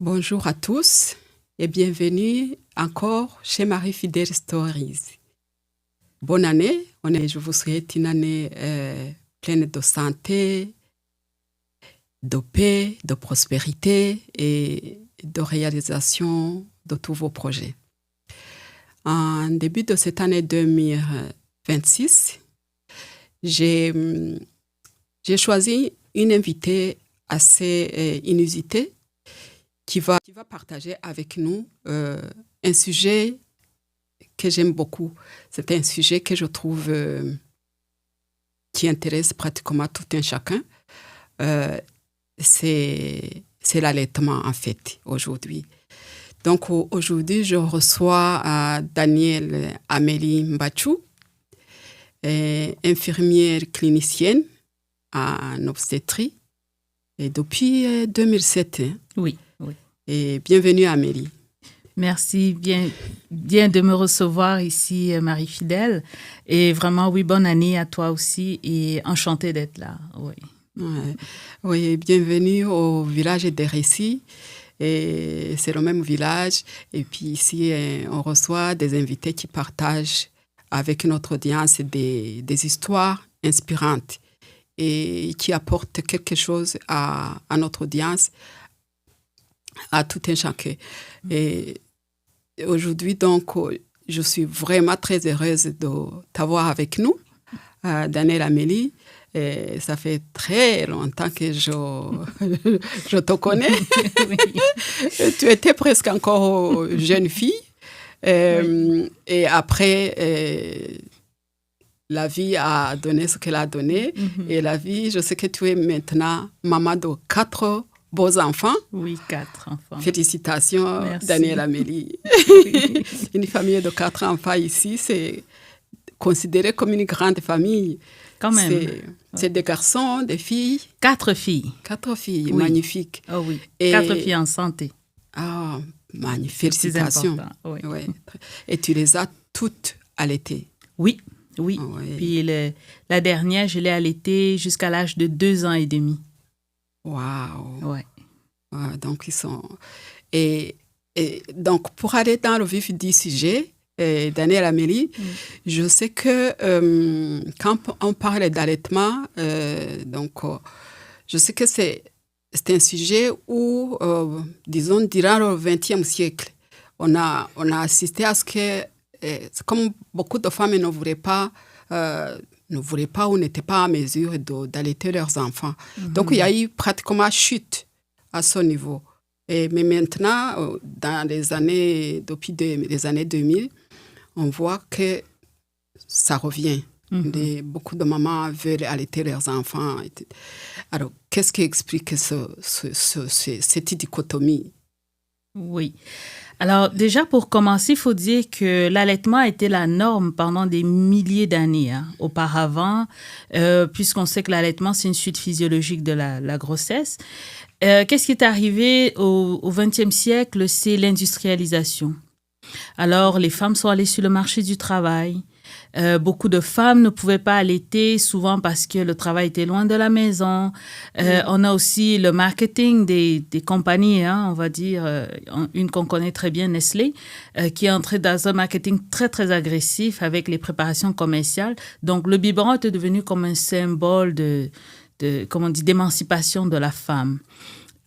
Bonjour à tous et bienvenue encore chez Marie Fidèle Stories. Bonne année, je vous souhaite une année pleine de santé, de paix, de prospérité et de réalisation de tous vos projets. En début de cette année 2026, j'ai choisi une invitée assez inusitée qui va partager avec nous un sujet que j'aime beaucoup. C'est un sujet que je trouve qui intéresse pratiquement tout un chacun. C'est l'allaitement, en fait, aujourd'hui. Donc, aujourd'hui, je reçois Danielle Amélie Mbachou, infirmière clinicienne en obstétrique, et depuis 2007. Hein. Oui. Et bienvenue, Amélie. Merci, bien de me recevoir ici, Marie Fidèle. Et vraiment, oui, bonne année à toi aussi et enchantée d'être là. Oui. Oui, bienvenue au village des Récits. Et c'est le même village. Et puis ici, on reçoit des invités qui partagent avec notre audience des histoires inspirantes et qui apportent quelque chose à notre audience, à tout un chacun. Et aujourd'hui, donc, je suis vraiment très heureuse de t'avoir avec nous, Danielle Amélie. Et ça fait très longtemps que je te connais. Oui. Tu étais presque encore jeune fille. Oui. Et après, la vie a donné ce qu'elle a donné. Mm-hmm. Et la vie, je sais que tu es maintenant maman de 4 beaux enfants. Oui, 4 enfants. Félicitations, Merci. Danielle Amélie. Oui. Une famille de 4 enfants ici, c'est considéré comme une grande famille. Quand même. C'est des garçons, des filles. 4 filles. 4 filles, Oui. Magnifique. Oh oui, Et 4 filles en santé. Ah, magnifique, félicitations. C'est important, oui. Ouais. Et tu les as toutes allaitées. Oui. Oui. Puis la dernière, je l'ai allaitée jusqu'à l'âge de 2 ans et demi. Waouh. Ouais. Donc, ils sont... Et donc, pour aller dans le vif du sujet, Danielle Amélie, je sais que quand on parle d'allaitement, je sais que c'est un sujet où, disons, durant le XXe siècle, on a assisté à ce que, comme beaucoup de femmes ne voulaient pas ou n'étaient pas en mesure d'allaiter leurs enfants. Mm-hmm. Donc, il y a eu pratiquement chute à ce niveau. Mais maintenant, depuis les années 2000, on voit que ça revient. Mm-hmm. Beaucoup de mamans veulent allaiter leurs enfants. Alors, qu'est-ce qui explique cette dichotomie? Oui. Alors, déjà, pour commencer, il faut dire que l'allaitement a été la norme pendant des milliers d'années auparavant, puisqu'on sait que l'allaitement, c'est une suite physiologique de la grossesse. Qu'est-ce qui est arrivé au XXe siècle? C'est l'industrialisation. Alors, les femmes sont allées sur le marché du travail. Beaucoup de femmes ne pouvaient pas allaiter, souvent parce que le travail était loin de la maison. On a aussi le marketing des compagnies, on va dire, une qu'on connaît très bien, Nestlé, qui est entrée dans un marketing très, très agressif avec les préparations commerciales. Donc, le biberon était devenu comme un symbole d'émancipation de la femme.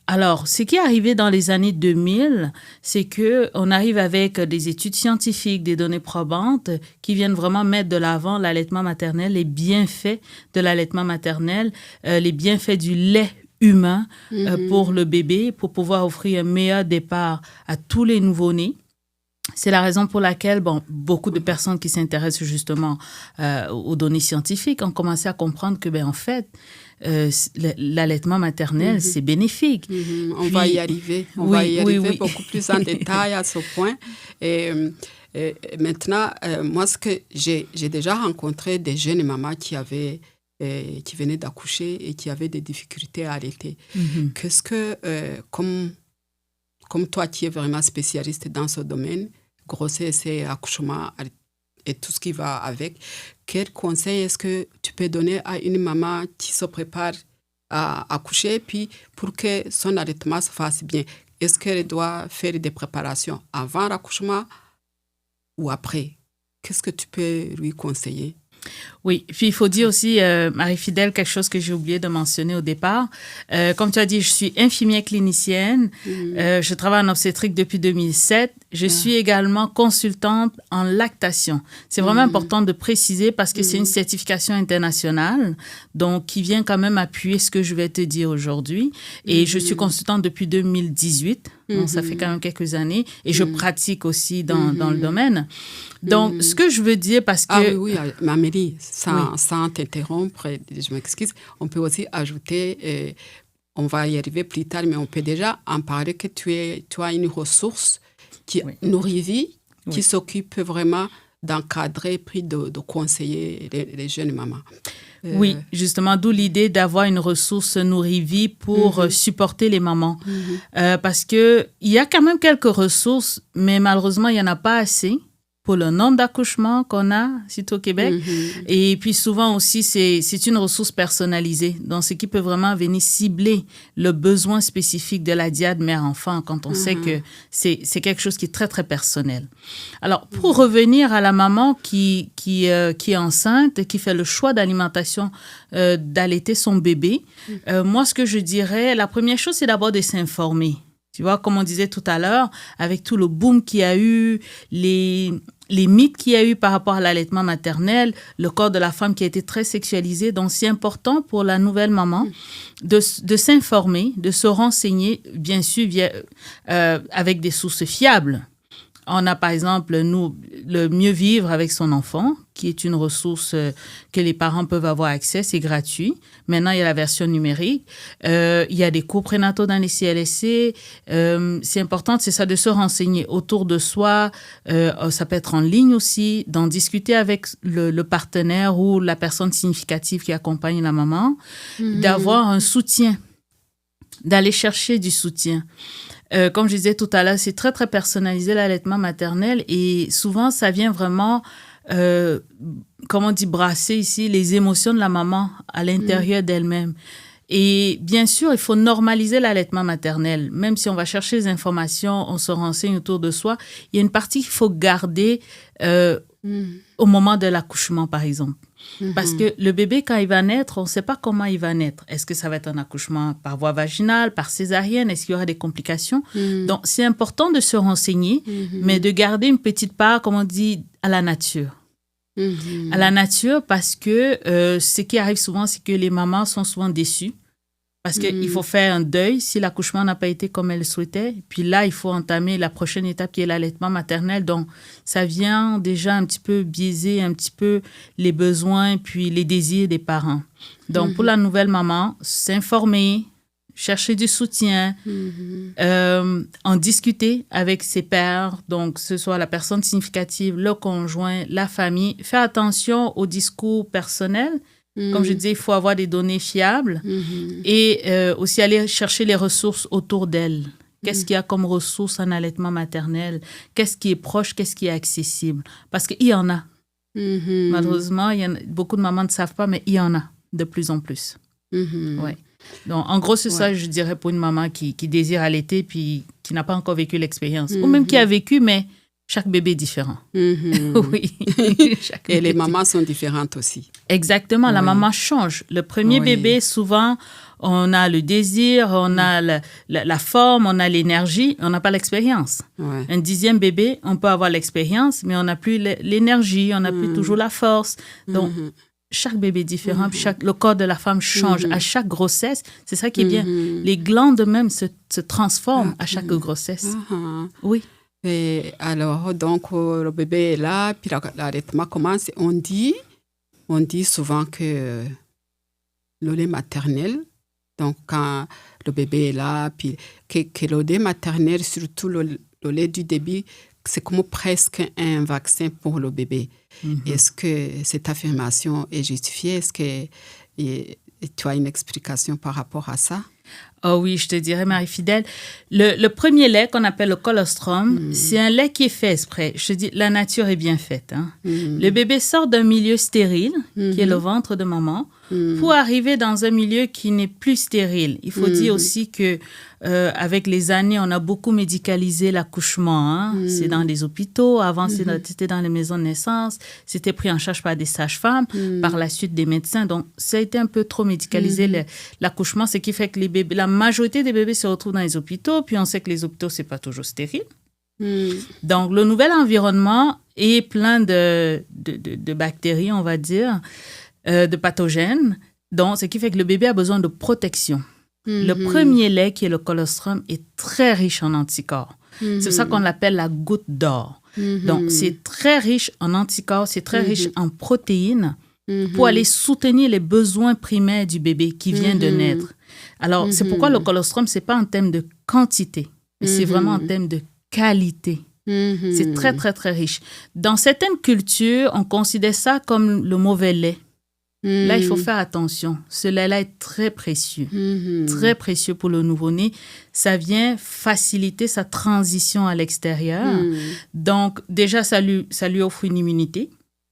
Alors, ce qui est arrivé dans les années 2000, c'est qu'on arrive avec des études scientifiques, des données probantes qui viennent vraiment mettre de l'avant l'allaitement maternel, les bienfaits de l'allaitement maternel, les bienfaits du lait humain pour le bébé, pour pouvoir offrir un meilleur départ à tous les nouveau-nés. C'est la raison pour laquelle beaucoup de personnes qui s'intéressent justement aux données scientifiques ont commencé à comprendre que, en fait, l'allaitement maternel, c'est bénéfique. On va y arriver. On va y arriver beaucoup plus en détail à ce point. Et maintenant, moi, j'ai déjà rencontré des jeunes mamans qui venaient d'accoucher et qui avaient des difficultés à allaiter. Qu'est-ce que, comme toi qui es vraiment spécialiste dans ce domaine, grossesse et accouchement et tout ce qui va avec, quel conseil est-ce que tu peux donner à une maman qui se prépare à accoucher puis pour que son allaitement se fasse bien? est-ce qu'elle doit faire des préparations avant l'accouchement ou après? Qu'est-ce que tu peux lui conseiller? Oui, puis il faut dire aussi, Marie-Fidèle, quelque chose que j'ai oublié de mentionner au départ. Comme tu as dit, je suis infirmière clinicienne. Je travaille en obstétrique depuis 2007. Je suis également consultante en lactation. C'est vraiment important de préciser parce que c'est une certification internationale, donc qui vient quand même appuyer ce que je vais te dire aujourd'hui. Et je suis consultante depuis 2018. Donc, ça fait quand même quelques années. Et je pratique aussi dans le domaine. Donc, ce que je veux dire, parce que... Ah oui, Amélie, sans t'interrompre, je m'excuse, on peut aussi ajouter, on va y arriver plus tard, mais on peut déjà en parler que tu as une ressource qui nourrit vie, qui s'occupe vraiment d'encadrer puis de conseiller les jeunes mamans. Oui, justement, d'où l'idée d'avoir une ressource nourrit-vie pour supporter les mamans. Parce qu'il y a quand même quelques ressources, mais malheureusement, il n'y en a pas assez pour le nombre d'accouchements qu'on a, surtout au Québec. Et puis souvent aussi, c'est une ressource personnalisée. Donc, ce qui peut vraiment venir cibler le besoin spécifique de la diade mère-enfant quand on sait que c'est quelque chose qui est très, très personnel. Alors, pour revenir à la maman qui est enceinte, qui fait le choix d'alimentation, d'allaiter son bébé, moi, ce que je dirais, la première chose, c'est d'abord de s'informer. Tu vois, comme on disait tout à l'heure, avec tout le boom qu'il y a eu, les mythes qu'il y a eu par rapport à l'allaitement maternel, le corps de la femme qui a été très sexualisé. Donc, c'est important pour la nouvelle maman de s'informer, de se renseigner, bien sûr, avec des sources fiables. On a, par exemple, le Mieux vivre avec son enfant, qui est une ressource que les parents peuvent avoir accès, c'est gratuit. Maintenant, il y a la version numérique. Il y a des cours prénataux dans les CLSC. C'est important, c'est ça, de se renseigner autour de soi. Ça peut être en ligne aussi, d'en discuter avec le partenaire ou la personne significative qui accompagne la maman, d'avoir un soutien, d'aller chercher du soutien. Comme je disais tout à l'heure, c'est très, très personnalisé l'allaitement maternel et souvent, ça vient vraiment, comme on dit, brasser ici les émotions de la maman à l'intérieur d'elle-même. Et bien sûr, il faut normaliser l'allaitement maternel. Même si on va chercher les informations, on se renseigne autour de soi, il y a une partie qu'il faut garder au moment de l'accouchement, par exemple. Parce que le bébé, quand il va naître, on ne sait pas comment il va naître. Est-ce que ça va être un accouchement par voie vaginale, par césarienne? Est-ce qu'il y aura des complications? Donc, c'est important de se renseigner, mais de garder une petite part, comme on dit, à la nature. À la nature, parce que ce qui arrive souvent, c'est que les mamans sont souvent déçues. Parce qu'il faut faire un deuil si l'accouchement n'a pas été comme elle le souhaitait. Puis là, il faut entamer la prochaine étape qui est l'allaitement maternel. Donc, ça vient déjà un petit peu biaiser un petit peu les besoins puis les désirs des parents. Donc, pour la nouvelle maman, s'informer, chercher du soutien, en discuter avec ses pairs, donc que ce soit la personne significative, le conjoint, la famille. Faire attention au discours personnel. Comme je disais, il faut avoir des données fiables et aussi aller chercher les ressources autour d'elle. Qu'est-ce qu'il y a comme ressources en allaitement maternel? Qu'est-ce qui est proche? Qu'est-ce qui est accessible? Parce qu'il y en a. Malheureusement, beaucoup de mamans ne savent pas, mais il y en a de plus en plus. Ouais. Donc, en gros, c'est ça, je dirais, pour une maman qui désire allaiter puis qui n'a pas encore vécu l'expérience. Ou même qui a vécu, mais chaque bébé est différent. Oui. Et les mamans sont différentes aussi. Exactement, la maman change. Le premier bébé, souvent, on a le désir, on a la forme, on a l'énergie, on n'a pas l'expérience. Un 10e bébé, on peut avoir l'expérience, mais on n'a plus l'énergie, on n'a plus toujours la force. Donc, chaque bébé est différent, puis le corps de la femme change. À chaque grossesse, c'est ça qui est bien. Les glandes même se transforment à chaque grossesse. Oui. Et alors, donc, le bébé est là, puis l'allaitement commence. On dit souvent que le lait maternel, donc quand le bébé est là, puis que le lait maternel, surtout le lait du début, c'est comme presque un vaccin pour le bébé. Est-ce que cette affirmation est justifiée? Est-ce que tu as une explication par rapport à ça? Oh oui, je te dirais, Marie-Fidèle, le premier lait qu'on appelle le colostrum, c'est un lait qui est fait exprès. Je te dis, la nature est bien faite. Hein. Le bébé sort d'un milieu stérile, qui est le ventre de maman, pour arriver dans un milieu qui n'est plus stérile. Il faut dire aussi que avec les années, on a beaucoup médicalisé l'accouchement. Hein. C'est dans les hôpitaux. Avant, c'était dans les maisons de naissance. C'était pris en charge par des sages-femmes, par la suite des médecins. Donc, ça a été un peu trop médicalisé l'accouchement, ce qui fait que les bébés, la majorité des bébés se retrouvent dans les hôpitaux. Puis, on sait que les hôpitaux, c'est pas toujours stérile. Donc, le nouvel environnement est plein de bactéries, on va dire, de pathogènes. Donc, ce qui fait que le bébé a besoin de protection. Le premier lait, qui est le colostrum, est très riche en anticorps. C'est pour ça qu'on l'appelle la goutte d'or. Donc, c'est très riche en anticorps, c'est très riche en protéines pour aller soutenir les besoins primaires du bébé qui vient de naître. Alors, c'est pourquoi le colostrum, ce n'est pas en termes de quantité, mais c'est vraiment en termes de qualité. C'est très, très, très riche. Dans certaines cultures, on considère ça comme le mauvais lait. Là, il faut faire attention. Ce lait-là est très précieux pour le nouveau-né. Ça vient faciliter sa transition à l'extérieur. Donc, déjà, ça lui offre une immunité.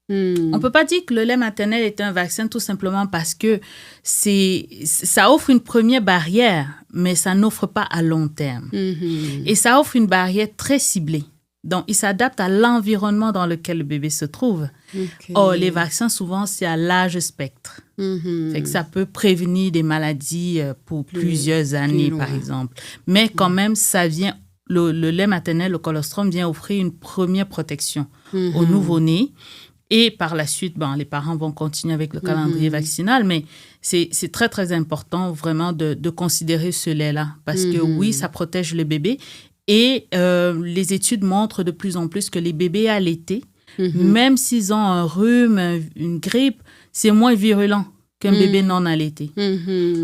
On ne peut pas dire que le lait maternel est un vaccin tout simplement parce que ça offre une première barrière, mais ça n'offre pas à long terme. Et ça offre une barrière très ciblée. Donc, il s'adapte à l'environnement dans lequel le bébé se trouve. Or, les vaccins, souvent, c'est à large spectre. Fait que ça peut prévenir des maladies pour plusieurs années, par exemple. Mais quand même, ça vient, le lait maternel, le colostrum, vient offrir une première protection au nouveau-né. Et par la suite, les parents vont continuer avec le calendrier vaccinal. Mais c'est très, très important vraiment de considérer ce lait-là. Parce que oui, ça protège le bébé. Et les études montrent de plus en plus que les bébés allaités, même s'ils ont un rhume, une grippe, c'est moins virulent qu'un bébé non allaité.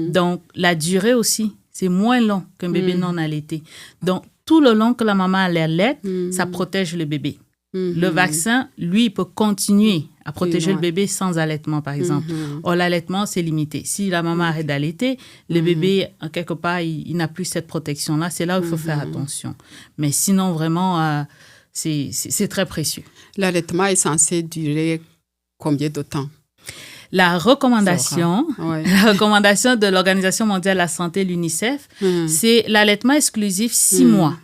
Donc, la durée aussi, c'est moins long qu'un bébé non allaité. Donc, tout le long que la maman allait, ça protège le bébé. Le vaccin, lui, il peut continuer à protéger le bébé sans allaitement, par exemple. Or, l'allaitement, c'est limité. Si la maman arrête d'allaiter, le bébé, quelque part, il n'a plus cette protection-là. C'est là où il faut faire attention. Mais sinon, vraiment, c'est très précieux. L'allaitement est censé durer combien de temps? La recommandation de l'Organisation mondiale de la santé, l'UNICEF, c'est l'allaitement exclusif 6 mois.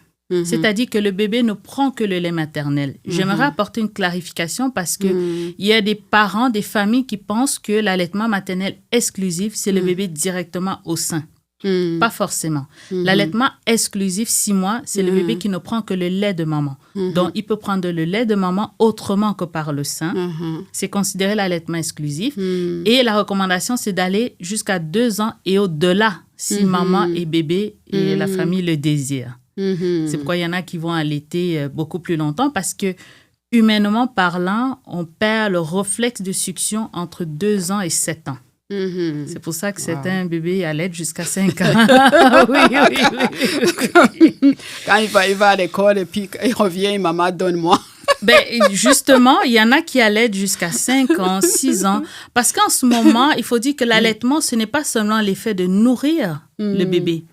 C'est-à-dire que le bébé ne prend que le lait maternel. J'aimerais apporter une clarification parce qu'il y a des parents, des familles qui pensent que l'allaitement maternel exclusif, c'est le bébé directement au sein. Pas forcément. L'allaitement exclusif 6 mois, c'est le bébé qui ne prend que le lait de maman. Donc, il peut prendre le lait de maman autrement que par le sein. C'est considéré l'allaitement exclusif. Et la recommandation, c'est d'aller jusqu'à 2 ans et au-delà si maman et bébé et la famille le désirent. C'est pourquoi il y en a qui vont allaiter beaucoup plus longtemps parce que, humainement parlant, on perd le réflexe de succion entre 2 ans et 7 ans. C'est pour ça que certains bébés allaitent jusqu'à 5 ans. Oui. Quand il va à l'école et puis il revient, maman, donne-moi. Justement, il y en a qui allaitent jusqu'à 5 ans, 6 ans. Parce qu'en ce moment, il faut dire que l'allaitement, ce n'est pas seulement l'effet de nourrir le bébé.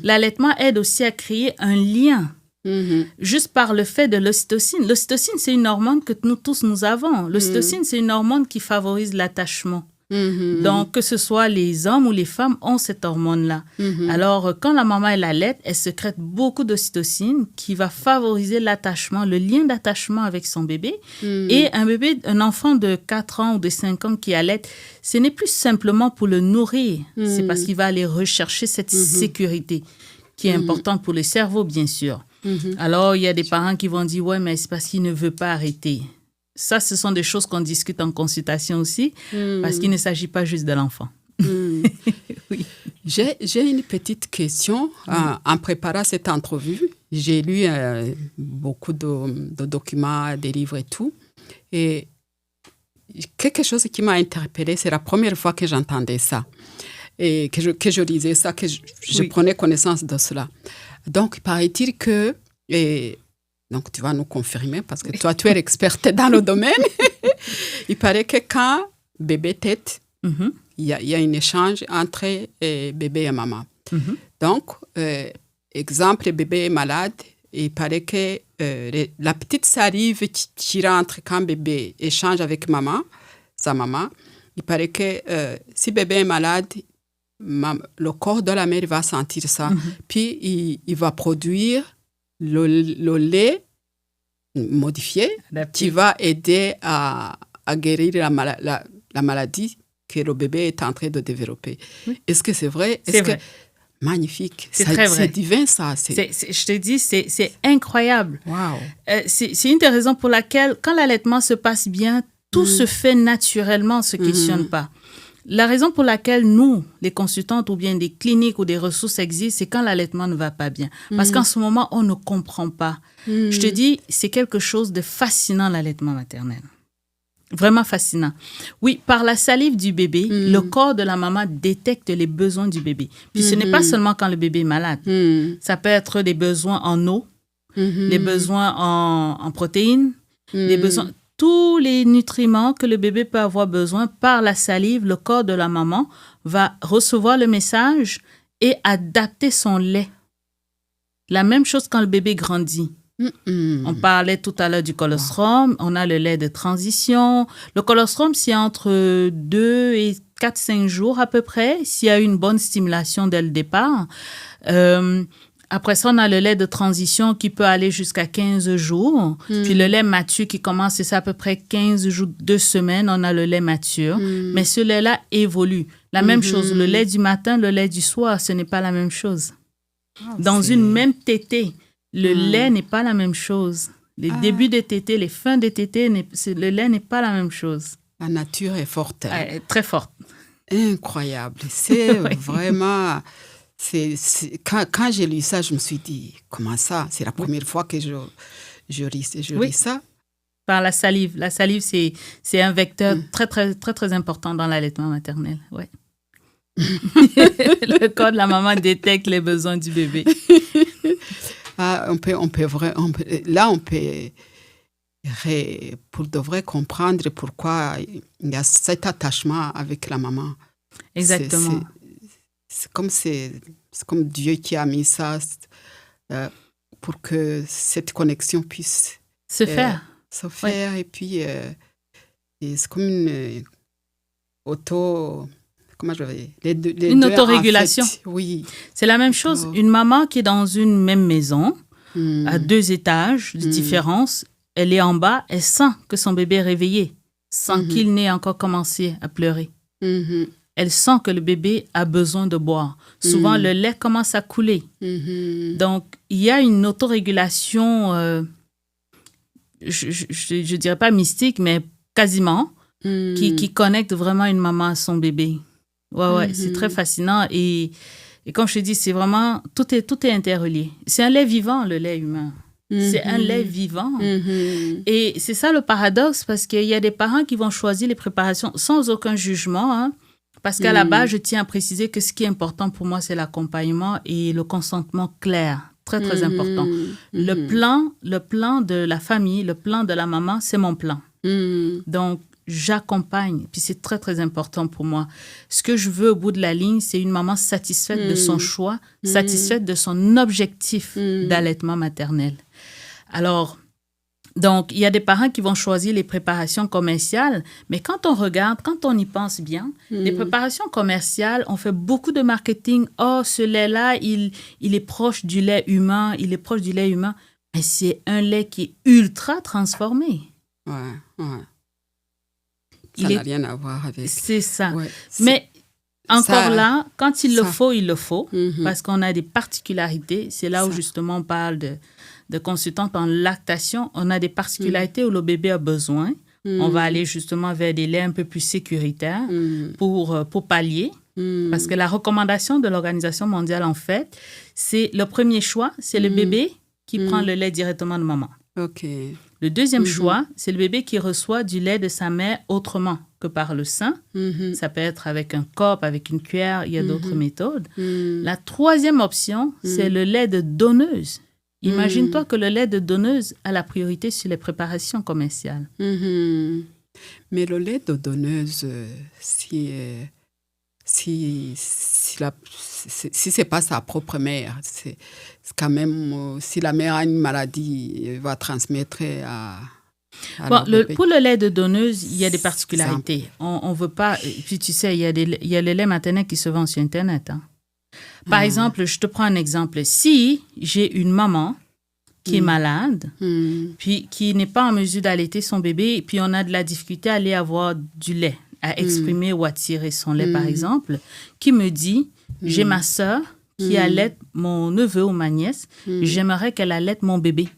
L'allaitement aide aussi à créer un lien. Juste par le fait de l'ocytocine. L'ocytocine, c'est une hormone que nous tous, nous avons. L'ocytocine, c'est une hormone qui favorise l'attachement. Donc, que ce soit les hommes ou les femmes ont cette hormone-là. Alors, quand la maman elle allaite, elle sécrète beaucoup d'ocytocine qui va favoriser l'attachement, le lien d'attachement avec son bébé. Et un enfant de 4 ans ou de 5 ans qui allaite, ce n'est plus simplement pour le nourrir. C'est parce qu'il va aller rechercher cette sécurité qui est importante pour le cerveau, bien sûr. Alors, il y a des parents qui vont dire, ouais, mais c'est parce qu'il ne veut pas arrêter. Ça, ce sont des choses qu'on discute en consultation aussi, parce qu'il ne s'agit pas juste de l'enfant. Oui. J'ai une petite question. En préparant cette entrevue, j'ai lu beaucoup de documents, des livres et tout. Et quelque chose qui m'a interpellée, c'est la première fois que j'entendais ça. Et que je lisais ça, que je prenais connaissance de cela. Donc, paraît-il que... Donc, tu vas nous confirmer parce que toi, tu es experte dans le domaine. Il paraît que quand bébé tète, il y a un échange entre bébé et maman. Donc, exemple, le bébé est malade, il paraît que la petite salive qui rentre quand bébé échange avec sa maman, il paraît que si bébé est malade, le corps de la mère va sentir ça. Puis, il va produire le lait modifié qui va aider à guérir la maladie que le bébé est en train de développer. Oui. Est-ce que c'est vrai? C'est vrai. Magnifique. C'est très vrai. C'est divin, ça. Je te dis, c'est incroyable. Wow. C'est une des raisons pour laquelle, quand l'allaitement se passe bien, tout se fait naturellement, on ne se questionne pas. La raison pour laquelle nous, les consultantes ou bien des cliniques ou des ressources existent, c'est quand l'allaitement ne va pas bien. Parce qu'en ce moment, on ne comprend pas. Je te dis, c'est quelque chose de fascinant, l'allaitement maternel. Vraiment fascinant. Oui, par la salive du bébé, le corps de la maman détecte les besoins du bébé. Puis ce n'est pas seulement quand le bébé est malade. Ça peut être des besoins en eau, des besoins en protéines, des besoins... Tous les nutriments que le bébé peut avoir besoin par la salive, le corps de la maman va recevoir le message et adapter son lait. La même chose quand le bébé grandit. On parlait tout à l'heure du colostrum, on a le lait de transition. Le colostrum, c'est entre 2 et 4-5 jours à peu près, s'il y a une bonne stimulation dès le départ. Après ça, on a le lait de transition qui peut aller jusqu'à 15 jours. Puis le lait mature qui commence, c'est ça à peu près 15 jours, 2 semaines, on a le lait mature. Mais ce lait-là évolue. La même chose, le lait du matin, le lait du soir, ce n'est pas la même chose. Dans une même tétée, le lait n'est pas la même chose. Les débuts des tétées, les fins des tétées, le lait n'est pas la même chose. La nature est forte. Très forte. Incroyable. C'est vraiment... Quand j'ai lu ça, je me suis dit, comment ça? C'est la première fois que je lis ça. Par la salive. La salive, c'est un vecteur très, très, très, très important dans l'allaitement maternel. Ouais. Le corps de la maman détecte les besoins du bébé. On peut pour de vrai comprendre pourquoi il y a cet attachement avec la maman. Exactement. C'est comme Dieu qui a mis ça pour que cette connexion puisse se faire. Et puis, c'est comme une une autorégulation. En fait, oui. C'est la même chose. Une maman qui est dans une même maison, à 2 étages de différence, elle est en bas, elle sent que son bébé est réveillé, sans qu'il n'ait encore commencé à pleurer. Elle sent que le bébé a besoin de boire. Souvent, le lait commence à couler. Donc, il y a une autorégulation, je ne dirais pas mystique, mais quasiment, qui connecte vraiment une maman à son bébé. Ouais, c'est très fascinant. Et comme je te dis, c'est vraiment, tout est interrelié. C'est un lait vivant, le lait humain. C'est un lait vivant. Et c'est ça le paradoxe, parce qu'il y a des parents qui vont choisir les préparations sans aucun jugement, hein. Parce qu'à la base, je tiens à préciser que ce qui est important pour moi, c'est l'accompagnement et le consentement clair. Très, très important. Le plan de la famille, le plan de la maman, c'est mon plan. Donc, j'accompagne. Puis c'est très, très important pour moi. Ce que je veux au bout de la ligne, c'est une maman satisfaite de son choix, satisfaite de son objectif d'allaitement maternel. Alors... Donc, il y a des parents qui vont choisir les préparations commerciales, mais quand on regarde, quand on y pense bien, les préparations commerciales, on fait beaucoup de marketing. Oh, ce lait-là, il est proche du lait humain, mais c'est un lait qui est ultra transformé. Ouais. Ça n'a rien à voir avec... C'est ça. Ouais, mais encore là, quand il le faut, parce qu'on a des particularités. C'est là où justement on parle de consultante en lactation. On a des particularités où le bébé a besoin. On va aller justement vers des laits un peu plus sécuritaires pour pallier. Parce que la recommandation de l'Organisation mondiale, en fait, c'est le premier choix, c'est le bébé qui prend le lait directement de maman. OK. Le deuxième choix, c'est le bébé qui reçoit du lait de sa mère autrement que par le sein. Ça peut être avec un cope, avec une cuillère, il y a d'autres méthodes. La troisième option, c'est le lait de donneuse. Imagine-toi que le lait de donneuse a la priorité sur les préparations commerciales. Mais le lait de donneuse, si si c'est pas sa propre mère. C'est quand même, si la mère a une maladie, elle va transmettre à pour le lait de donneuse, il y a des particularités. On veut pas... Puis tu sais, il y a le lait maternel qui se vend sur Internet. Hein. Par exemple, je te prends un exemple. Si j'ai une maman qui est malade, puis qui n'est pas en mesure d'allaiter son bébé, puis on a de la difficulté à aller avoir du lait, à exprimer ou à tirer son lait, par exemple, qui me dit, j'ai ma sœur qui allaite mon neveu ou ma nièce, j'aimerais qu'elle allaite mon bébé.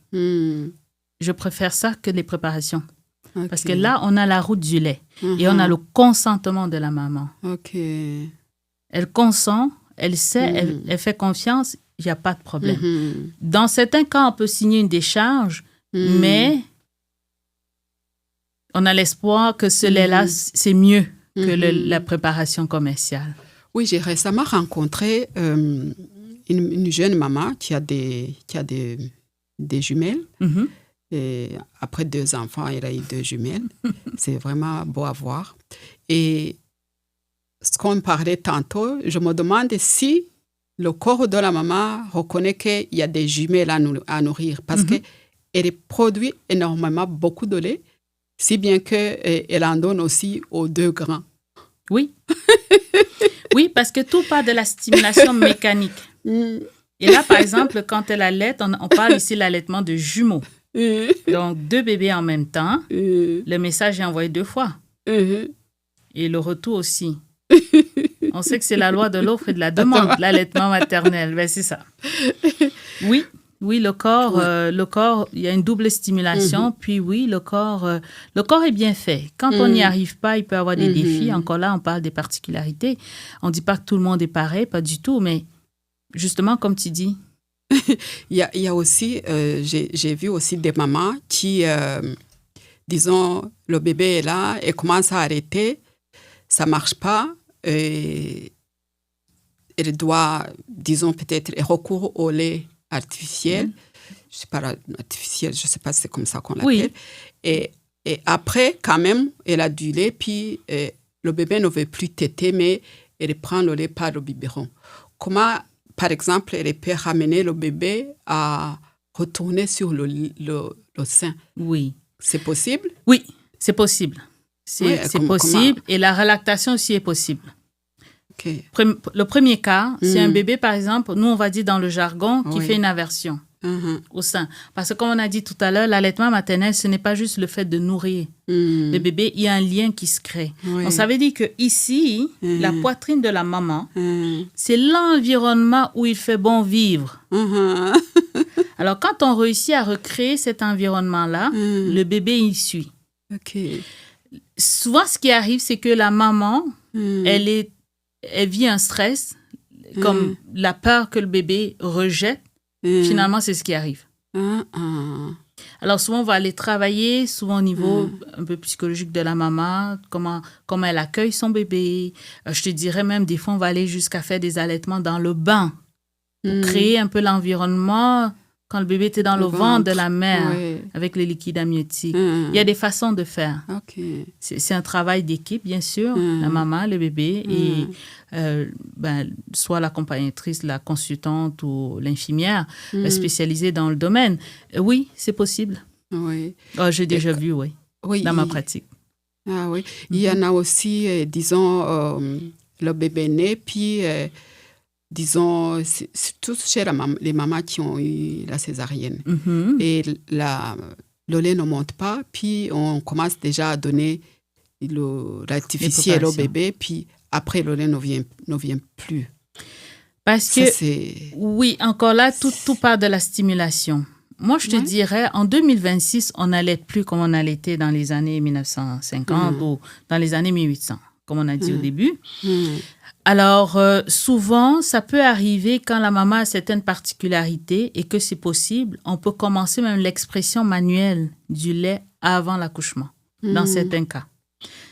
Je préfère ça que les préparations. Okay. Parce que là, on a la route du lait et on a le consentement de la maman. Okay. Elle consent, elle sait, elle fait confiance, il n'y a pas de problème. Dans certains cas, on peut signer une décharge, mais on a l'espoir que ce lait-là, c'est mieux que la préparation commerciale. Oui, j'ai récemment rencontré une jeune maman qui a des jumelles. Et après 2 enfants, elle a eu 2 jumelles. C'est vraiment beau à voir. Et ce qu'on parlait tantôt, je me demande si le corps de la maman reconnaît qu'il y a des jumelles à nourrir parce qu'elle produit énormément beaucoup de lait, si bien qu'elle en donne aussi aux 2 grands. Oui. Oui, parce que tout part de la stimulation mécanique. Et là, par exemple, quand elle allaite, on parle ici de l'allaitement de jumeaux. Donc, 2 bébés en même temps. Le message est envoyé 2 fois. Et le retour aussi. On sait que c'est la loi de l'offre et de la demande, l'allaitement maternel. Ben, c'est ça. Oui, le corps, il y a une double stimulation. Puis oui, le corps est bien fait. Quand on n'y arrive pas, il peut y avoir des défis. Encore là, on parle des particularités. On ne dit pas que tout le monde est pareil, pas du tout. Mais justement, comme tu dis, il y a aussi, j'ai vu aussi des mamans qui, disons, le bébé est là et commence à arrêter, ça ne marche pas, et elle doit, disons, peut-être recourir au lait artificiel, je ne sais pas si c'est comme ça qu'on l'appelle, oui. Et après, quand même, elle a du lait, puis le bébé ne veut plus téter, mais elle prend le lait par le biberon. Comment, par exemple, elle peut ramener le bébé à retourner sur le sein? Oui. C'est possible? Oui, c'est possible. C'est possible. Et la relactation aussi est possible. Okay. Le premier cas, c'est un bébé, par exemple, nous, on va dire dans le jargon, qui fait une aversion au sein. Parce que, comme on a dit tout à l'heure, l'allaitement maternel, ce n'est pas juste le fait de nourrir le bébé. Il y a un lien qui se crée. Donc, ça veut dire qu'ici, la poitrine de la maman, c'est l'environnement où il fait bon vivre. Alors, quand on réussit à recréer cet environnement-là, le bébé, il suit. Okay. Souvent, ce qui arrive, c'est que la maman, elle vit un stress, comme la peur que le bébé rejette. Finalement, c'est ce qui arrive. Alors, souvent, on va aller travailler, souvent au niveau un peu psychologique de la maman, comment elle accueille son bébé. Je te dirais même, des fois, on va aller jusqu'à faire des allaitements dans le bain pour créer un peu l'environnement quand le bébé était dans le ventre de la mère avec le liquide amniotique. Il y a des façons de faire. Okay. C'est un travail d'équipe, bien sûr, la maman, le bébé et soit l'accompagnatrice, la consultante ou l'infirmière spécialisée dans le domaine. Oui, c'est possible. Oui. Oh, j'ai déjà vu, dans ma pratique. Ah oui. Il y en a aussi, disons, le bébé né, puis... disons, surtout chez les mamans qui ont eu la césarienne. Et le lait ne monte pas, puis on commence déjà à donner l'artificiel au bébé, puis après, le lait ne vient plus. Parce que, oui, encore là, tout part de la stimulation. Moi, je te dirais, en 2026, on n'allait plus comme on allaitait dans les années 1950 ou dans les années 1800, comme on a dit au début. Alors, souvent, ça peut arriver quand la maman a certaines particularités et que c'est possible, on peut commencer même l'expression manuelle du lait avant l'accouchement, dans certains cas.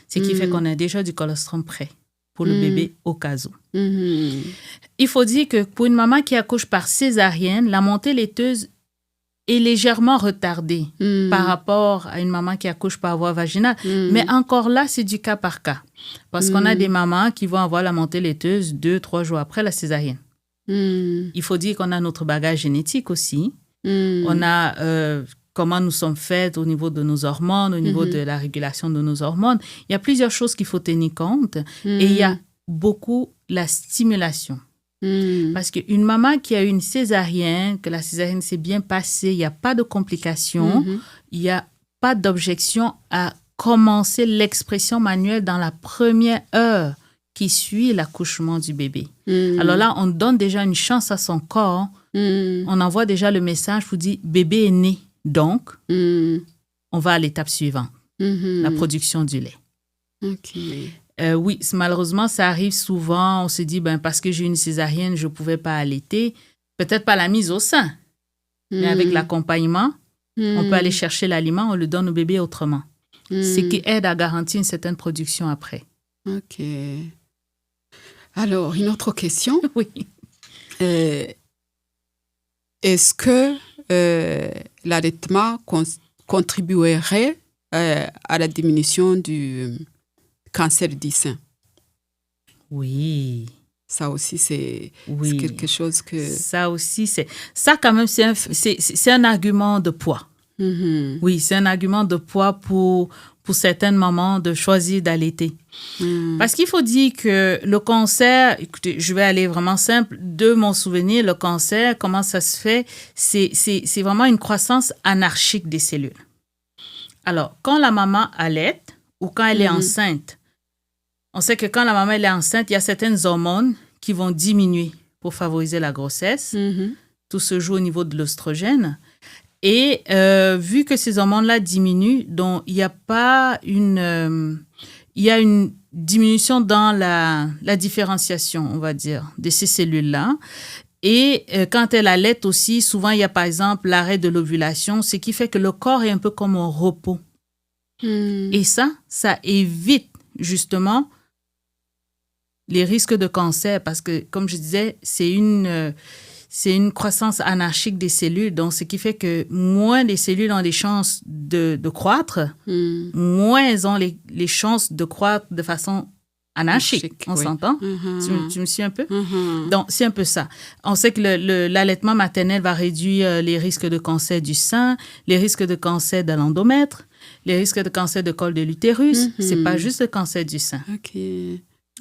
Ce qui fait qu'on a déjà du colostrum prêt pour le bébé au cas où. Il faut dire que pour une maman qui accouche par césarienne, la montée laiteuse est légèrement retardé par rapport à une maman qui accouche par voie vaginale. Mais encore là, c'est du cas par cas. Parce qu'on a des mamans qui vont avoir la montée laiteuse 2-3 jours après la césarienne. Il faut dire qu'on a notre bagage génétique aussi. On a comment nous sommes faites au niveau de nos hormones, au niveau de la régulation de nos hormones. Il y a plusieurs choses qu'il faut tenir compte. Et il y a beaucoup la stimulation. Parce qu'une maman qui a eu une césarienne, que la césarienne s'est bien passée, il n'y a pas de complications, il n'y a pas d'objection à commencer l'expression manuelle dans la première heure qui suit l'accouchement du bébé. Alors là, on donne déjà une chance à son corps. On envoie déjà le message pour dire bébé est né. Donc, on va à l'étape suivante, la production du lait. Oui, malheureusement, ça arrive souvent. On se dit, parce que j'ai une césarienne, je ne pouvais pas allaiter. Peut-être pas la mise au sein, mais avec l'accompagnement, on peut aller chercher l'aliment, on le donne au bébé autrement. Ce qui aide à garantir une certaine production après. OK. Alors, une autre question. Oui. Est-ce que l'allaitement contribuerait à la diminution du cancer du sein? Oui. Ça aussi, c'est quelque chose que... Ça aussi, ça quand même, c'est un argument de poids. Oui, c'est un argument de poids pour certaines mamans de choisir d'allaiter. Parce qu'il faut dire que le cancer, écoutez, je vais aller vraiment simple, de mon souvenir, le cancer, comment ça se fait, c'est vraiment une croissance anarchique des cellules. Alors, quand la maman allaite ou quand elle est enceinte, on sait que quand la maman elle est enceinte, il y a certaines hormones qui vont diminuer pour favoriser la grossesse. Tout se joue au niveau de l'œstrogène. Et vu que ces hormones-là diminuent, donc il y a pas il y a une diminution dans la différenciation, on va dire, de ces cellules-là. Et quand elle allaite aussi, souvent il y a par exemple l'arrêt de l'ovulation, ce qui fait que le corps est un peu comme au repos. Et ça évite justement les risques de cancer parce que, comme je disais, c'est une croissance anarchique des cellules. Donc, ce qui fait que moins les cellules ont des chances de croître, moins elles ont les chances de croître de façon anarchique. On s'entend? Tu me suis un peu? Donc, c'est un peu ça. On sait que l'allaitement maternel va réduire les risques de cancer du sein, les risques de cancer de l'endomètre, les risques de cancer de col de l'utérus. C'est pas juste le cancer du sein. OK.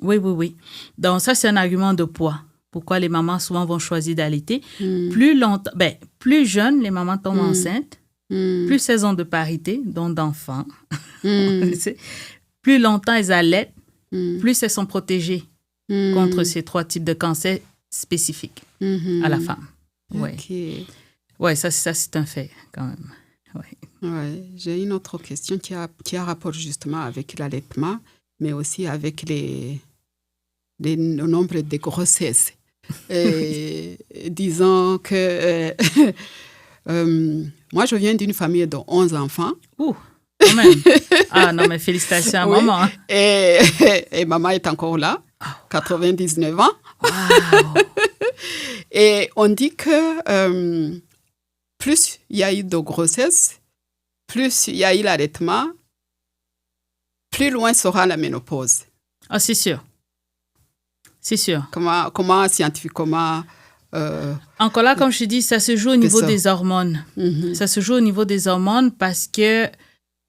Oui. Donc, ça, c'est un argument de poids. Pourquoi les mamans souvent vont choisir d'allaiter. Plus longtemps, plus jeunes, les mamans tombent enceintes, plus elles ont de parité, donc d'enfants. Plus longtemps elles allaitent, plus elles sont protégées contre ces 3 types de cancers spécifiques à la femme. Ouais, ça c'est un fait quand même. J'ai une autre question qui a rapport justement avec l'allaitement, mais aussi avec le nombre de grossesses. Disons que moi, je viens d'une famille de 11 enfants. Ouh, quand même. Ah non, mais félicitations à maman. Et maman est encore là, 99 ans. Wow. Et on dit que plus il y a eu de grossesse, plus il y a eu l'allaitement, plus loin sera la ménopause. Ah, c'est sûr. C'est sûr. Comment scientifiquement... Encore là, comme je te dis, ça se joue au niveau des hormones. Ça se joue au niveau des hormones parce que,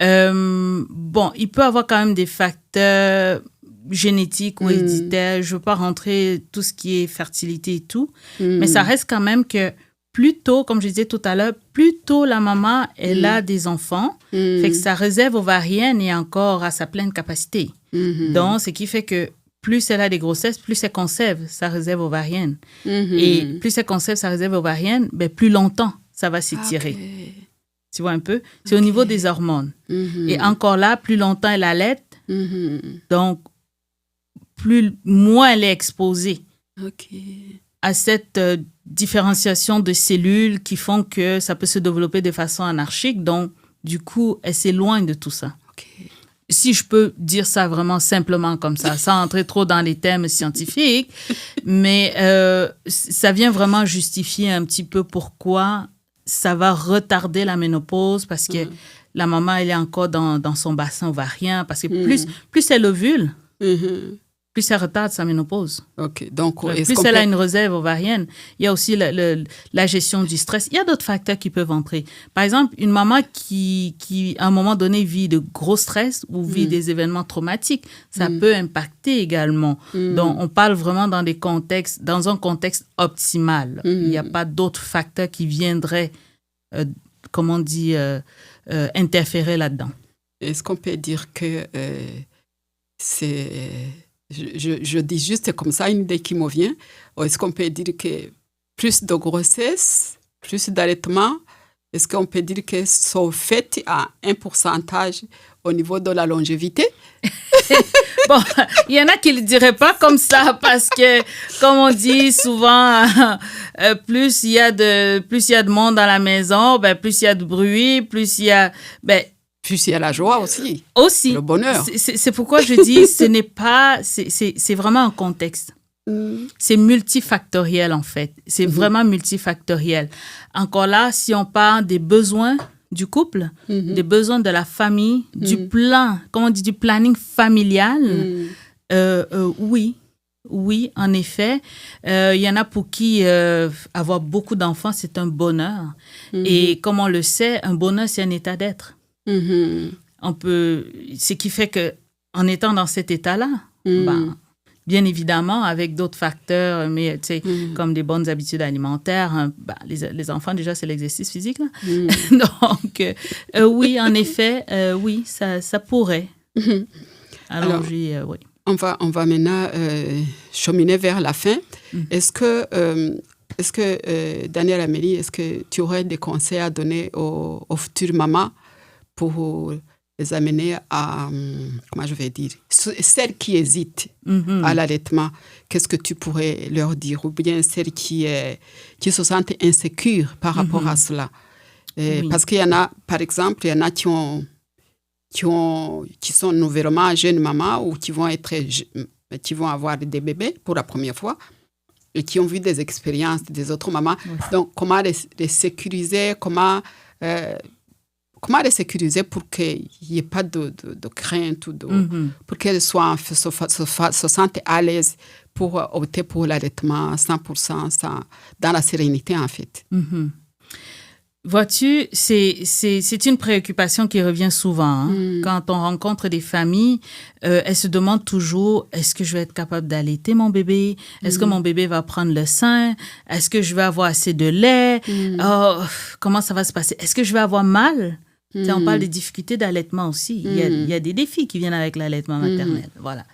il peut y avoir quand même des facteurs génétiques ou héréditaires. Je ne veux pas rentrer tout ce qui est fertilité et tout, mais ça reste quand même que plus tôt, comme je disais tout à l'heure, plus tôt la maman, elle a des enfants, fait que sa réserve ovarienne est encore à sa pleine capacité. Donc, ce qui fait que plus elle a des grossesses, plus elle conserve sa réserve ovarienne. Et plus elle conserve sa réserve ovarienne, plus longtemps ça va s'étirer. Tu vois un peu? C'est au niveau des hormones. Et encore là, plus longtemps elle allaite, donc moins elle est exposée à cette différenciation de cellules qui font que ça peut se développer de façon anarchique. Donc, du coup, elle s'éloigne de tout ça. Si je peux dire ça vraiment simplement comme ça, sans entrer trop dans les termes scientifiques, mais ça vient vraiment justifier un petit peu pourquoi ça va retarder la ménopause parce que la maman, elle est encore dans son bassin ovarien. Parce que plus elle ovule, plus elle retarde sa ménopause. OK. Donc, plus elle a une réserve ovarienne. Il y a aussi la gestion du stress. Il y a d'autres facteurs qui peuvent entrer. Par exemple, une maman qui à un moment donné, vit de gros stress ou vit des événements traumatiques, ça peut impacter également. Donc, on parle vraiment dans un contexte optimal. Il n'y a pas d'autres facteurs qui viendraient, interférer là-dedans. Est-ce qu'on peut dire que c'est... Je dis juste comme ça, une idée qui me vient. Est-ce qu'on peut dire que plus de grossesse, plus d'allaitement, est-ce qu'on peut dire que sont faites à un pourcentage au niveau de la longévité? Bon, il y en a qui ne le diraient pas comme ça parce que, comme on dit souvent, plus il y a de monde dans la maison, plus il y a de bruit, plus il y a... Plus il y a la joie aussi. Le bonheur. C'est pourquoi je dis, ce n'est pas... C'est vraiment un contexte. C'est multifactoriel, en fait. C'est vraiment multifactoriel. Encore là, si on parle des besoins du couple, des besoins de la famille, du plan, comment on dit, du planning familial, oui. Oui, en effet. Il y en a pour qui avoir beaucoup d'enfants, c'est un bonheur. Et comme on le sait, un bonheur, c'est un état d'être. Ce qui fait qu'en étant dans cet état-là, bien évidemment, avec d'autres facteurs, mais comme des bonnes habitudes alimentaires, les enfants, déjà, c'est l'exercice physique. Là. Donc, oui, en effet, oui, ça pourrait. Allonger, oui. On va maintenant cheminer vers la fin. Est-ce que Danielle Amélie, est-ce que tu aurais des conseils à donner aux futures mamans pour les amener à, comment je vais dire, celles qui hésitent à l'allaitement, qu'est-ce que tu pourrais leur dire? Ou bien celles qui se sentent insécures par rapport à cela. Parce qu'il y en a, par exemple, il y en a qui sont nouvellement jeunes mamans ou qui vont avoir des bébés pour la première fois et qui ont vu des expériences des autres mamans. Oui. Donc, comment les sécuriser, comment les sécuriser pour qu'il n'y ait pas de crainte ou pour qu'elles se sentent à l'aise pour opter pour l'allaitement 100% dans la sérénité, en fait. Vois-tu, c'est une préoccupation qui revient souvent. Quand on rencontre des familles, elles se demandent toujours, est-ce que je vais être capable d'allaiter mon bébé? Est-ce que mon bébé va prendre le sein? Est-ce que je vais avoir assez de lait? Comment ça va se passer? Est-ce que je vais avoir mal? On parle des difficultés d'allaitement aussi. Il y a des défis qui viennent avec l'allaitement maternel. Voilà.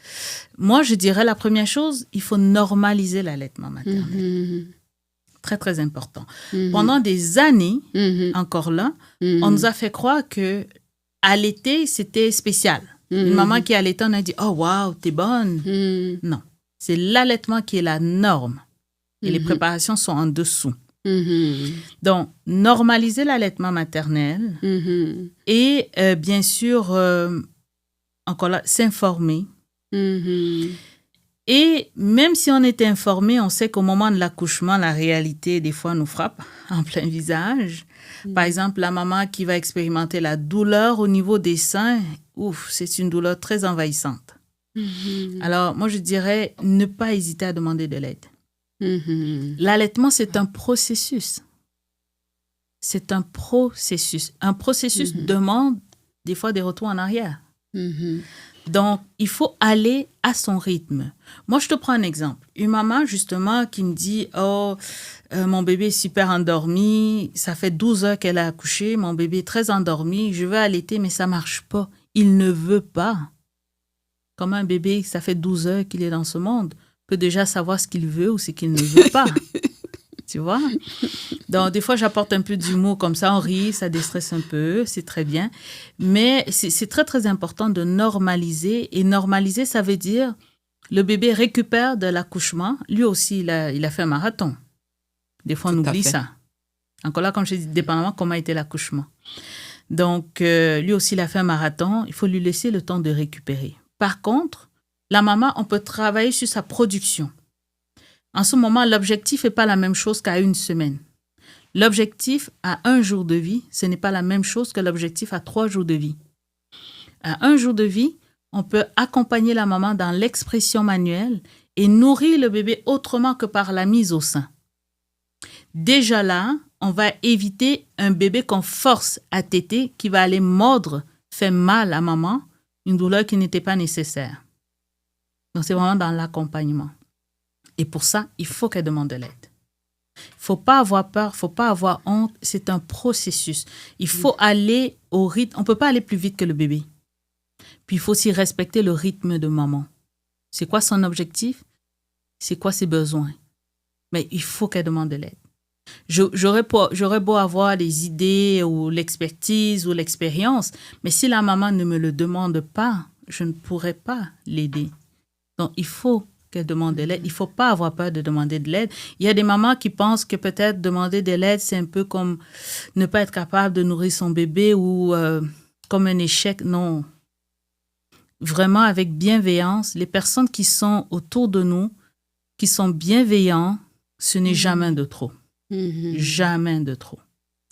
Moi, je dirais la première chose, il faut normaliser l'allaitement maternel. Très, très important. Pendant des années, encore là, on nous a fait croire que allaiter, c'était spécial. Une maman qui allaitait, on a dit « Oh, wow, t'es bonne !» Non, c'est l'allaitement qui est la norme. Et les préparations sont en dessous. Donc, normaliser l'allaitement maternel et, bien sûr, encore là, s'informer. Et même si on est informé, on sait qu'au moment de l'accouchement, la réalité, des fois, nous frappe en plein visage. Par exemple, la maman qui va expérimenter la douleur au niveau des seins, c'est une douleur très envahissante. Alors, moi, je dirais ne pas hésiter à demander de l'aide. L'allaitement, c'est un processus. C'est un processus. Un processus demande des fois des retours en arrière. Donc, il faut aller à son rythme. Moi, je te prends un exemple. Une maman, justement, qui me dit « Oh, mon bébé est super endormi. Ça fait 12 heures qu'elle a accouché. Mon bébé est très endormi. Je veux allaiter, mais ça ne marche pas. Il ne veut pas. » Comme un bébé, ça fait 12 heures qu'il est dans ce monde, peut déjà savoir ce qu'il veut ou ce qu'il ne veut pas. Tu vois? Donc, des fois, j'apporte un peu d'humour comme ça, on rit, ça déstresse un peu, c'est très bien. Mais c'est très, très important de normaliser. Et normaliser, ça veut dire le bébé récupère de l'accouchement. Lui aussi, il a fait un marathon. Des fois, on oublie ça. Encore là, comme je dis, dépendamment comment était l'accouchement. Donc, lui aussi, il a fait un marathon. Il faut lui laisser le temps de récupérer. Par contre, la maman, on peut travailler sur sa production. En ce moment, l'objectif n'est pas la même chose qu'à une semaine. L'objectif à 1 jour de vie, ce n'est pas la même chose que l'objectif à 3 jours de vie. À 1 jour de vie, on peut accompagner la maman dans l'expression manuelle et nourrir le bébé autrement que par la mise au sein. Déjà là, on va éviter un bébé qu'on force à téter qui va aller mordre, faire mal à maman, une douleur qui n'était pas nécessaire. Donc, c'est vraiment dans l'accompagnement. Et pour ça, il faut qu'elle demande de l'aide. Il ne faut pas avoir peur, il ne faut pas avoir honte. C'est un processus. Il faut aller au rythme. On ne peut pas aller plus vite que le bébé. Puis, il faut aussi respecter le rythme de maman. C'est quoi son objectif? C'est quoi ses besoins? Mais il faut qu'elle demande de l'aide. J'aurais beau avoir les idées ou l'expertise ou l'expérience, mais si la maman ne me le demande pas, je ne pourrais pas l'aider. Donc, il faut qu'elle demande de l'aide. Il ne faut pas avoir peur de demander de l'aide. Il y a des mamans qui pensent que peut-être demander de l'aide, c'est un peu comme ne pas être capable de nourrir son bébé ou comme un échec. Non. Vraiment, avec bienveillance, les personnes qui sont autour de nous, qui sont bienveillants, ce n'est jamais de trop. Jamais de trop.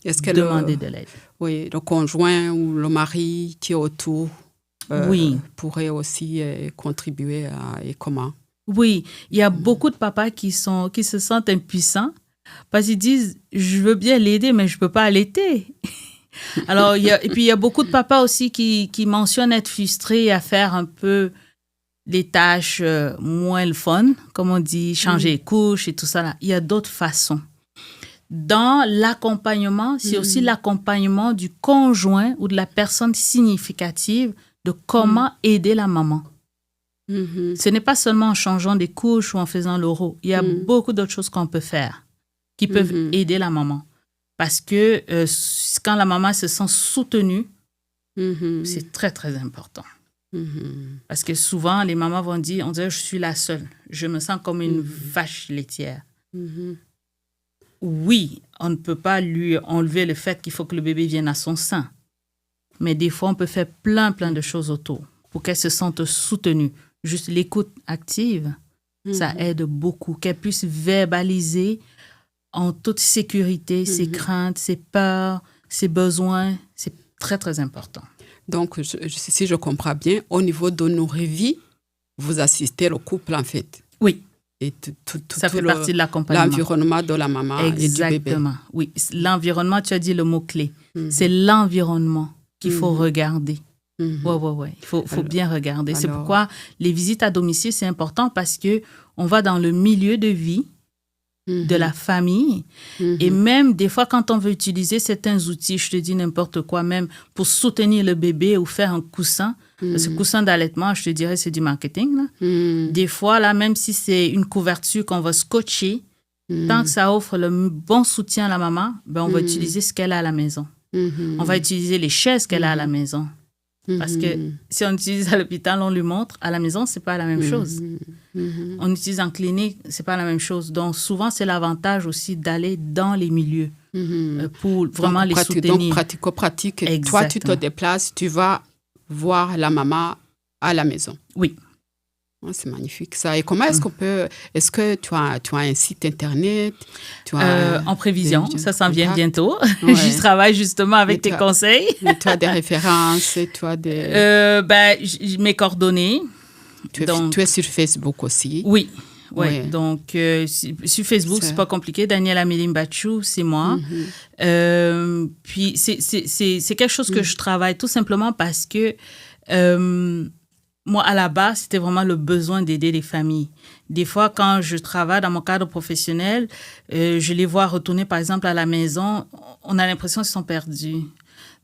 Est-ce que demander de l'aide. Oui, le conjoint ou le mari qui est autour pourrait aussi contribuer et comment? Oui, il y a beaucoup de papas qui se sentent impuissants parce qu'ils disent « je veux bien l'aider, mais je ne peux pas allaiter ». Alors, et puis il y a beaucoup de papas aussi qui mentionnent être frustrés à faire un peu les tâches moins le fun, comme on dit, changer les couches et tout ça. Là. Il y a d'autres façons. Dans l'accompagnement, c'est aussi l'accompagnement du conjoint ou de la personne significative de comment aider la maman. Ce n'est pas seulement en changeant des couches ou en faisant l'oro. Il y a beaucoup d'autres choses qu'on peut faire qui peuvent aider la maman. Parce que quand la maman se sent soutenue, c'est très, très important. Parce que souvent, les mamans vont dire, on dirait, je suis la seule. Je me sens comme une vache laitière. Oui, on ne peut pas lui enlever le fait qu'il faut que le bébé vienne à son sein. Mais des fois, on peut faire plein de choses autour pour qu'elle se sente soutenue. Juste l'écoute active, ça aide beaucoup. Qu'elle puisse verbaliser en toute sécurité ses craintes, ses peurs, ses besoins. C'est très, très important. Donc, si je comprends bien, au niveau de nos vies, vous assistez le couple, en fait. Oui. Et ça fait partie de l'accompagnement. L'environnement de la maman et du bébé. Exactement, oui. L'environnement, tu as dit le mot-clé. C'est l'environnement qu'il faut regarder. Ouais. Il faut bien regarder. C'est pourquoi les visites à domicile, c'est important parce qu'on va dans le milieu de vie de la famille. Et même des fois, quand on veut utiliser certains outils, je te dis n'importe quoi, même pour soutenir le bébé ou faire un coussin, ce coussin d'allaitement, je te dirais, c'est du marketing. Là. Des fois, là, même si c'est une couverture qu'on va scotcher, tant que ça offre le bon soutien à la maman, ben, on va utiliser ce qu'elle a à la maison. On va utiliser les chaises qu'elle a à la maison. Parce que si on utilise à l'hôpital, on lui montre. À la maison, ce n'est pas la même chose. On utilise en clinique, ce n'est pas la même chose. Donc, souvent, c'est l'avantage aussi d'aller dans les milieux pour vraiment les soutenir. Donc, pratico-pratique. Toi, tu te déplaces, tu vas voir la maman à la maison. Oui. Oh, c'est magnifique ça. Et comment est-ce qu'on peut... Est-ce que tu as un site internet? En prévision, ça s'en vient bientôt. Ouais. J'y travaille justement avec tes conseils. Tu as des références, tu as des... mes coordonnées. Tu es sur Facebook aussi? Oui. Ouais. Donc, sur Facebook, c'est pas compliqué. Daniela Milimbachu, c'est moi. Puis, c'est quelque chose que je travaille tout simplement parce que... moi, à la base, c'était vraiment le besoin d'aider les familles. Des fois, quand je travaille dans mon cadre professionnel, je les vois retourner, par exemple, à la maison, on a l'impression qu'ils sont perdus.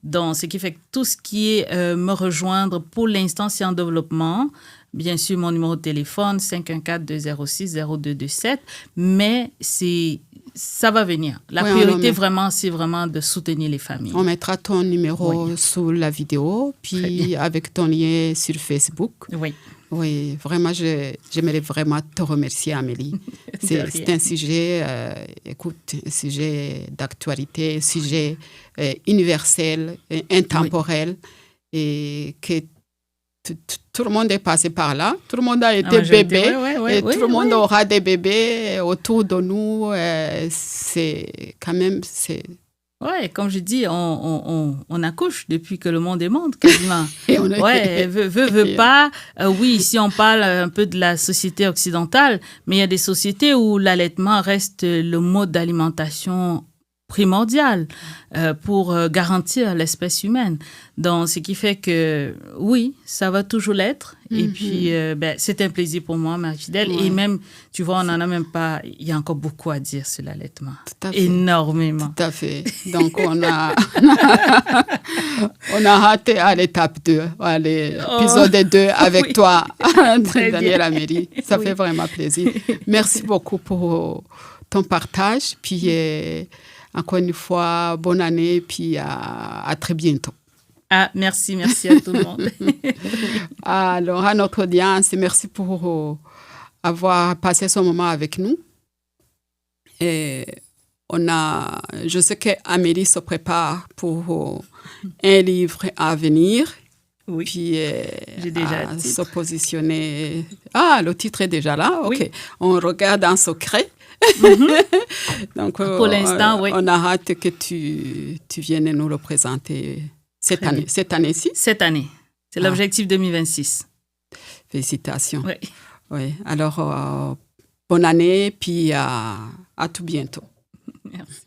Donc, ce qui fait que tout ce qui est me rejoindre, pour l'instant, c'est en développement. Bien sûr, mon numéro de téléphone, 514-206-0227, mais ça va venir. La priorité, vraiment, c'est vraiment de soutenir les familles. On mettra ton numéro sous la vidéo, puis avec ton lien sur Facebook. Oui. Oui, vraiment, j'aimerais vraiment te remercier, Amélie. C'est un sujet, un sujet d'actualité, un sujet universel, intemporel, et que tout le monde est passé par là. Tout le monde a été bébé. Et tout le monde aura des bébés autour de nous. C'est quand même... Oui, comme je dis, on accouche depuis que le monde est monde, quasiment. Veut pas. Oui, ici, on parle un peu de la société occidentale, mais il y a des sociétés où l'allaitement reste le mode d'alimentation primordial pour garantir l'espèce humaine. Donc, ce qui fait que, oui, ça va toujours l'être. Et puis, c'est un plaisir pour moi, Marie-Fidèle. Et même, tu vois, on n'en a même pas... Il y a encore beaucoup à dire sur l'allaitement. Énormément. Tout à fait. Donc, on a hâte à l'étape 2, à l'épisode 2 avec toi, Daniela Méry. Ça fait vraiment plaisir. Merci beaucoup pour ton partage. Puis, encore une fois, bonne année, puis à très bientôt. Ah, merci à tout le monde. Alors, à notre audience, merci pour avoir passé ce moment avec nous. Et je sais qu'Amélie se prépare pour un livre à venir. Oui, puis j'ai déjà le titre. Se positionner. Ah, le titre est déjà là? OK. Oui. On regarde en secret. Donc, pour l'instant, oui. On a hâte que tu viennes nous le présenter cette année-ci. Cette année. C'est l'objectif 2026. Félicitations. Oui. Oui. Alors, bonne année, puis à tout bientôt. Merci.